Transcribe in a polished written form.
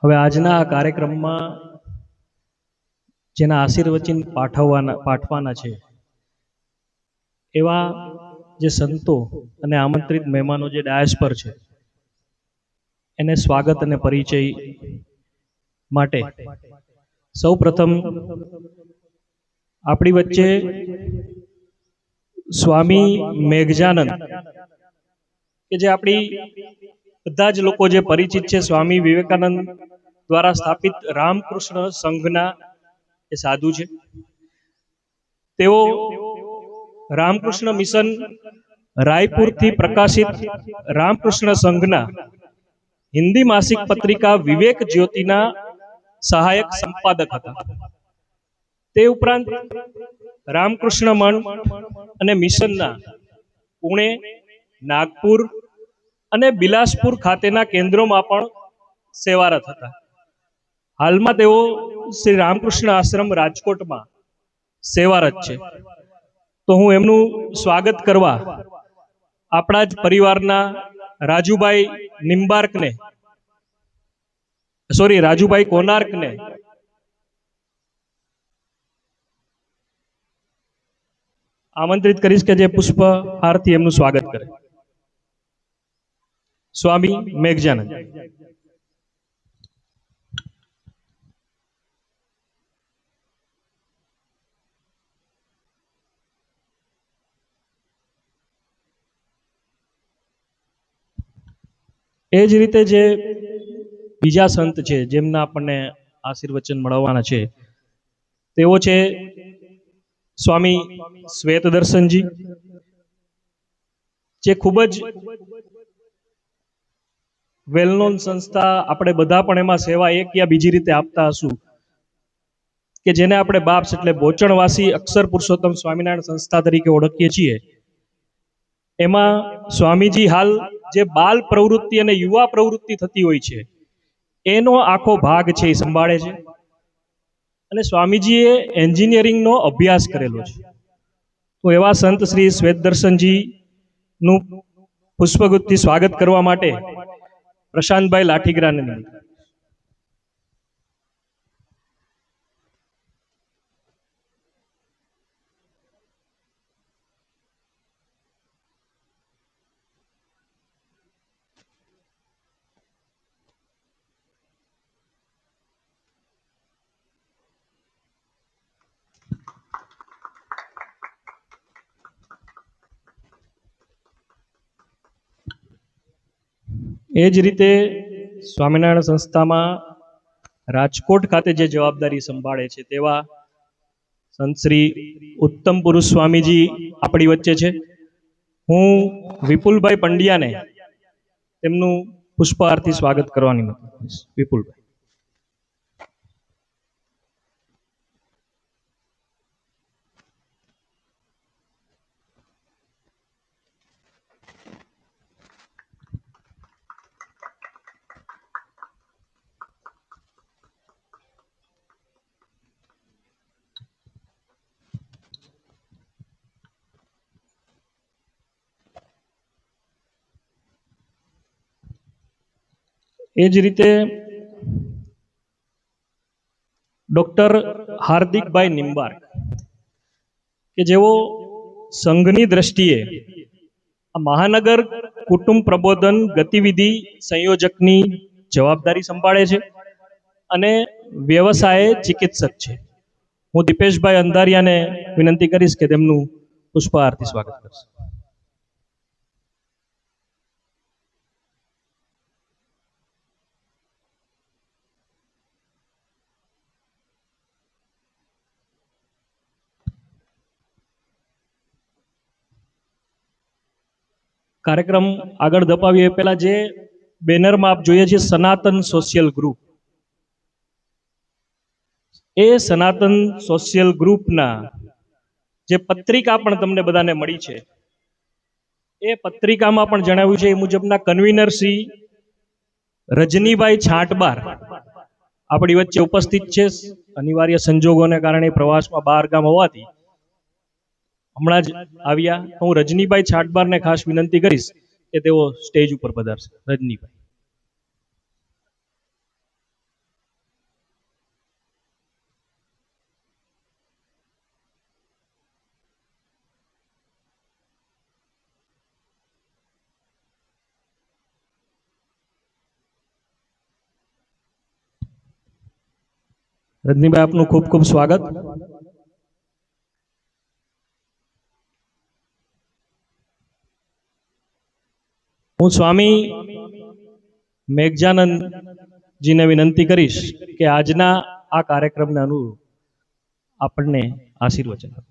હવે આજના આ કાર્યક્રમમાં જેના આશીર્વચન પાઠવાના છે એવા જે સંતો અને આમંત્રિત મહેમાનો જે ડાયસ પર છે એને સ્વાગત અને પરિચય માટે સૌ પ્રથમ આપણી વચ્ચે સ્વામી મેઘજાનંદ કે જે આપણી બધા જ લોકો જે પરિચિત છે સ્વામી વિવેકાનંદ દ્વારા સ્થાપિત રામકૃષ્ણ સંઘના એ સાધુ છે. તેઓ રામકૃષ્ણ મિશન રાયપુરથી પ્રકાશિત રામકૃષ્ણ સંઘના હિન્દી માસિક પત્રિકા વિવેક જ્યોતિના સહાયક સંપાદક હતા. તે ઉપરાંત રામકૃષ્ણ મઠ અને મિશનના પુણે, નાગપુર અને બિલાસપુર ખાતેના કેન્દ્રોમાં પણ સેવારત હતા. હાલમાં તેઓ શ્રી રામકૃષ્ણ આશ્રમ રાજકોટમાં સેવારત છે. તો હું એમનું સ્વાગત કરવા આપણા જ પરિવારના રાજુભાઈ કોનાર્કને આમંત્રિત કરીશ કે જે પુષ્પહારથી એમનું સ્વાગત કરે. સ્વામી મેઘજાનંદ. એ જ રીતે જે બીજા સંત છે જેમના આપણને આશીર્વચન મળવાના છે તેઓ છે સ્વામી શ્વેત દર્શનજી, જે ખૂબ જ વેલ નોન સંસ્થા, આપણે બધા પણ એમાં સેવા એક યા બીજી રીતે આપતા હશું, કે જેને આપણે બાપ્સ એટલે બોચણવાસી અક્ષર પુરુષોત્તમ સ્વામિનારાયણ સંસ્થા તરીકે ઓળખીએ છીએ. એમાં સ્વામીજી હાલ જે બાલ પ્રવૃત્તિ અને યુવા પ્રવૃત્તિ થતી હોય છે એનો આખો ભાગ છે એ સંભાળે છે. અને સ્વામીજીએ એન્જિનિયરિંગનો અભ્યાસ કરેલો છે. તો એવા સંત શ્રી શ્વેત દર્શનજીનું પુષ્પગુચ્છથી સ્વાગત કરવા માટે પ્રશાંતભાઈ લાઠીગરાને એ જ રીતે સ્વામિનારાયણ સંસ્થામાં રાજકોટ ખાતે જે જવાબદારી સંભાળે છે તેવા સંત શ્રી ઉત્તમ પુરુષ સ્વામીજી આપણી વચ્ચે છે. હું વિપુલભાઈ પંડ્યાને તેમનું પુષ્પહારથી સ્વાગત કરવાની વિપુલભાઈ. એ જ રીતે ડોક્ટર હાર્દિકભાઈ નિંબાર્ક કે જેઓ સંઘની દ્રષ્ટિએ મહાનગર કુટુંબ પ્રબોધન ગતિવિધિ સંયોજકની જવાબદારી સંભાળે છે અને વ્યવસાય ચિકિત્સક છે. હું દીપેશભાઈ અંધારિયાને વિનંતી કરીશ કે તેમનું પુષ્પહારથી સ્વાગત કરશે. કાર્યક્રમ આગળ ધપાવીએ પહેલા જે બેનરમાં આપ જોઈએ છે સનાતન સોશિયલ ગ્રુપ, એ સનાતન સોશિયલ ગ્રુપના જે પત્રિકા પણ તમને બધાને મળી છે એ પત્રિકામાં પણ જણાવ્યું છે એ મુજબના કન્વીનર શ્રી રજનીભાઈ છાંટબાર આપણી વચ્ચે ઉપસ્થિત છે. અનિવાર્ય સંજોગોને કારણે પ્રવાસમાં બહાર ગામ હોવાથી હમણાં જ આવ્યા. હું રજનીભાઈ છાટબારને ખાસ વિનંતી કરીશ કે તેઓ સ્ટેજ ઉપર પધારશે. રજનીભાઈ. રજનીભાઈ, આપનું ખૂબ ખૂબ સ્વાગત. હું સ્વામી મેઘજાનંદજીને વિનંતી કરીશ કે આજના આ કાર્યક્રમને અનુરૂપ આપણને આશીર્વચન આપે.